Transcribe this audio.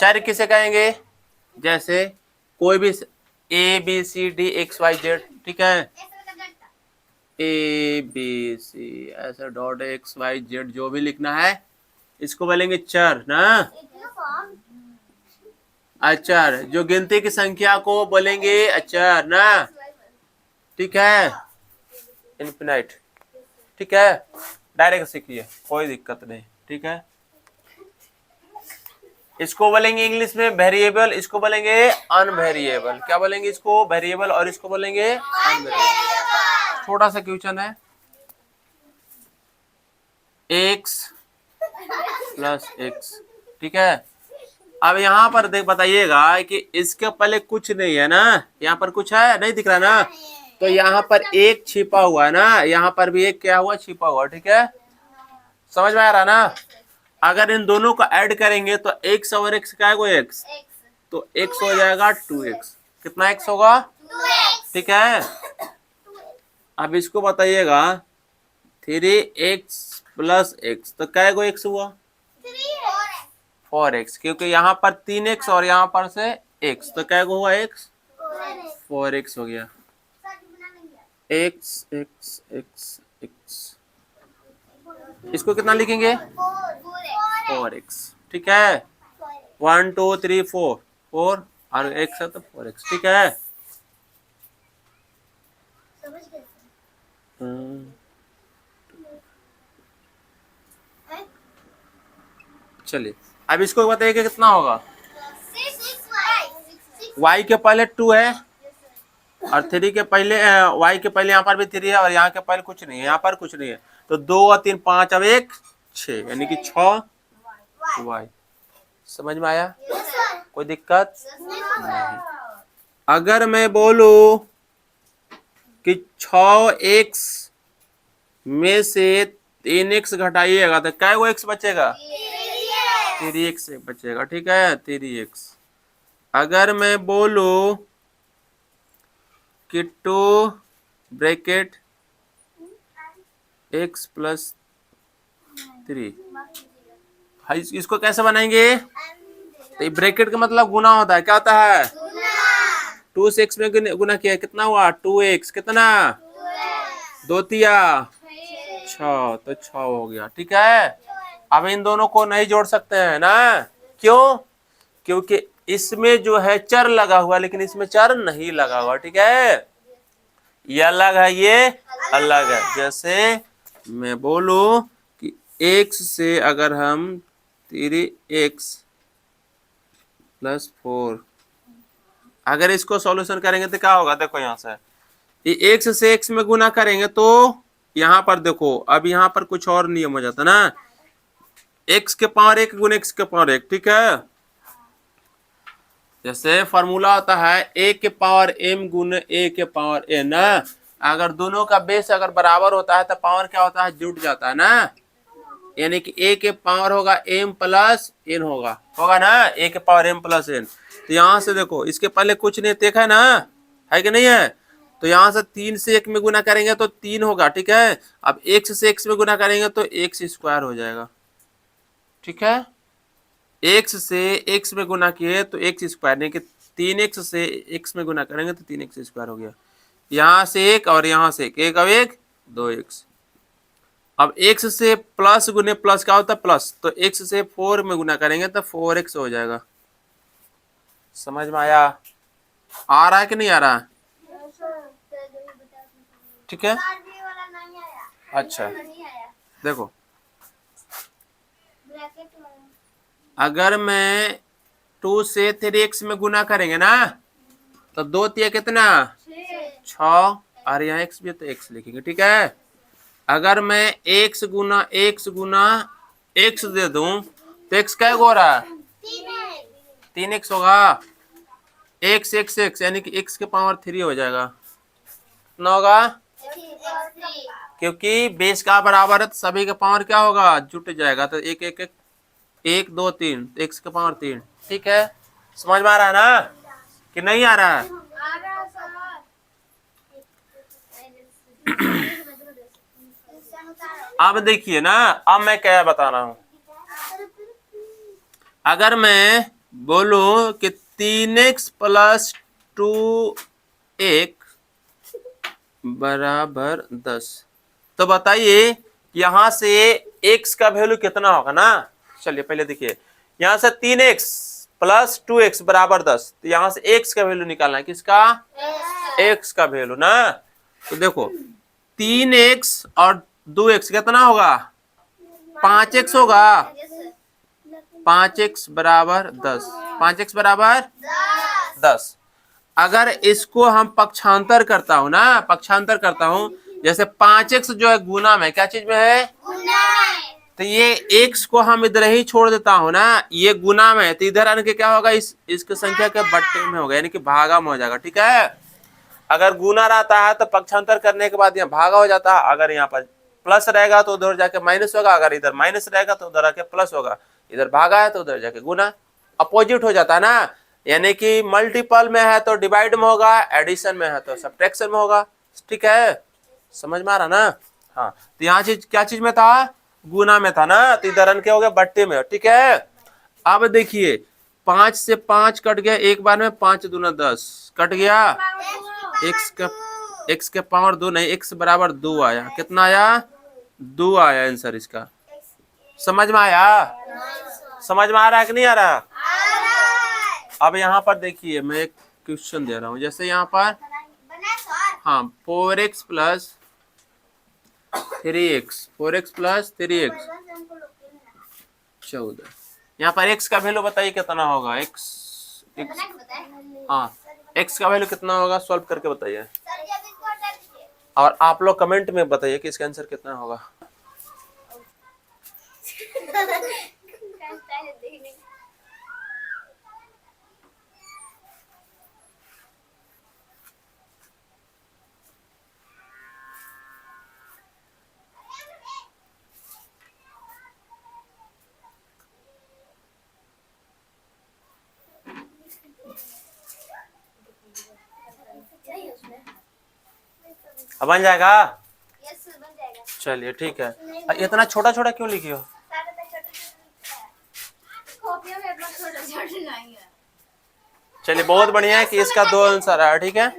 चर किसे कहेंगे? जैसे कोई भी A B C D X Y Z, ठीक है, ए बी सी ऐसा डॉट एक्स वाई जेड जो भी लिखना है इसको बोलेंगे चर ना। अचर, जो गिनती की संख्या को बोलेंगे अचर ना, ठीक है, इनफिनाइट, ठीक है, डायरेक्ट सीखिए कोई दिक्कत नहीं, ठीक है। इसको बोलेंगे इंग्लिश में वेरिएबल, इसको बोलेंगे अनवेरिएबल। क्या बोलेंगे? इसको वेरिएबल और इसको बोलेंगे अनवेरिएबल। छोटा सा क्वेश्चन है, x प्लस x, ठीक है। अब यहाँ पर देख बताइएगा कि इसके पहले कुछ नहीं है ना, यहाँ पर कुछ है नहीं दिख रहा ना, तो यहाँ पर एक छिपा हुआ है ना, यहाँ पर भी एक क्या हुआ छिपा हुआ, ठीक है, समझ में आ रहा ना। अगर इन दोनों को ऐड करेंगे तो x और x क्या है? x, तो x हो जाएगा 2x। कितना x होगा? 2x, ठीक है। अब इसको बताइएगा 3x प्लस x, तो क्या है x हुआ? 4x, क्योंकि यहाँ पर 3x और यहाँ पर से x, तो क्या हुआ x? 4x हो गया। x x x x, इसको कितना लिखेंगे? 4x, ठीक है। 1 2 3 4, 4 और x है तो 4x, ठीक है। चलिए अब इसको बताइए कि कितना होगा। y के पहले 2 है और 3 के पहले y के पहले यहाँ पर भी 3 है और यहाँ के पहले कुछ नहीं है, यहाँ पर कुछ नहीं है, तो 2 और 3 5 अब 1 6, यानी कि 6 y। समझ में आया? कोई दिक्कत नहीं। अगर मैं बोलू कि 6x में से 3x घटाइएगा तो क्या वो x बचेगा? 3x बचेगा, ठीक है, 3x। अगर मैं बोलू कि 2 ब्रैकेट x प्लस 3, इसको कैसे बनाएंगे? तो ब्रैकेट का मतलब गुना होता है, क्या होता है? 2 से x में गुना किया, कितना हुआ? 2x, कितना? 2 तिया 6, तो 6 हो गया, ठीक है। अब इन दोनों को नहीं जोड़ सकते हैं ना, क्यों? क्योंकि इसमें जो है चर लगा हुआ लेकिन इसमें चर नहीं लगा हुआ, ठीक है, ये अलग है ये अलग है। जैसे मैं बोलू कि x से अगर हम 3x प्लस 4, अगर इसको सॉल्यूशन करेंगे तो क्या होगा? देखो यहाँ से ये x से x में गुना करेंगे तो यहाँ पर देखो, अब यहाँ पर कुछ और नियम हो जाता ना, x के पावर 1 गुना x के पावर 1, ठीक है। जैसे फॉर्मूला होता है a के पावर m गुना a के पावर n ना, अगर दोनों का बेस अगर बराबर होता है तो पावर क्या होता है? जुट जाता है ना, यानी कि a के पावर होगा m प्लस n होगा ना, a के पावर m प्लस n। तो यहाँ से देखो इसके पहले कुछ नहीं देखा ना, है कि नहीं है? तो यहाँ से 3 से 1 में गुना करेंगे तो 3 होगा, ठीक है। अब x से x में गुना करेंगे तो x स्क्वायर हो जाएगा, ठीक है। x से x में गुना किए तो x स्क्वायर, नहीं कि 3x से x में गुना करेंगे तो 3x स्क्वायर हो गया। यहाँ से 1 और यहाँ से 1, 1 अब 1 2x। अब x से प्लस गुने प्लस क्या होता है? प्लस, तो x से 4 में गुना करेंगे तो 4x हो जाएगा। समझ में आया? आ रहा है कि नहीं आ रहा? ठीक है, अच्छा देखो, अगर मैं 2 से 3x में गुना करेंगे ना तो 2 तिया कितना? 6, और यहाँ x भी तो x लिखेंगे, ठीक है। अगर मैं x गुना x दे दूं तो x क्या हो रहा है? 3x होगा, x x x यानी कि x के पावर 3 हो जाएगा। कितना होगा? क्योंकि बेस का बराबर है तो सभी का पावर क्या होगा? जुट जाएगा, तो 1 1 1 1 2 3, x के पावर 3, ठीक है। समझ में आ रहा है ना कि नहीं आ रहा है? अब देखिए ना, अब मैं क्या बता रहा हूं। अगर मैं बोलो कि 3x प्लस 2x बराबर 10। तो बताइए यहां से x का वैल्यू कितना होगा ना। चलिए पहले देखिए, यहां से 3x प्लस 2x बराबर 10, तो यहां से x का वैल्यू निकालना है। किसका? x का वैल्यू ना। तो देखो 3x और 2x कितना होगा? 5x होगा। 5x बराबर 10, 5x बराबर 10। अगर इसको हम पक्षांतर करता हूं ना, पक्षांतर करता हूं, जैसे 5x जो है गुना में, क्या चीज में है? तो ये x को हम इधर ही छोड़ देता हूं ना, ये गुना में है, तो इधर आने के क्या होगा? इसकी संख्या के बट्टे में होगा, यानी कि भागा में हो जाएगा। ठीक है, अगर गुना रहता है तो पक्षांतर करने के बाद यहाँ भागा हो जाता है। अगर यहाँ पर प्लस रहेगा तो उधर जाके माइनस होगा, अगर इधर माइनस रहेगा तो उधर आके प्लस होगा, इधर भागा है तो उधर जाके गुना, अपोजिट हो जाता है ना। यानी कि मल्टीपल में है तो डिवाइड में होगा, एडिशन में है तो सब्ट्रैक्शन में होगा। ठीक है, समझ में आ रहा ना? हाँ, तो यहाँ चीज क्या चीज में था? गुना में था ना, तो इधर क्या हो गया? बट्टे में। ठीक है, अब देखिए 5 से 5 कट गया एक बार में, 5 दूना 10 कट गया। x के पावर 2 नहीं, x बराबर 2 आया। कितना आया? 2 आया आंसर इसका। समझ में आया? समझ में आ रहा है कि नहीं आ रहा? अब यहाँ पर देखिए मैं एक क्वेश्चन दे रहा हूँ, जैसे यहाँ पर हाँ 4x plus 3x, 4x plus 3x 14। यहाँ पर x का वैल्यू बताइए कितना होगा? हाँ x का वैल्यू कितना होगा? सॉल्व करके बताइए, और आप लोग कमेंट में बताइए कि इसका आंसर कितना होगा। अब बन जाएगा? चलिए ठीक है। इतना छोटा छोटा क्यों लिखी हो? चलिए बहुत बढ़िया है कि इसका 2 आंसर है। ठीक है।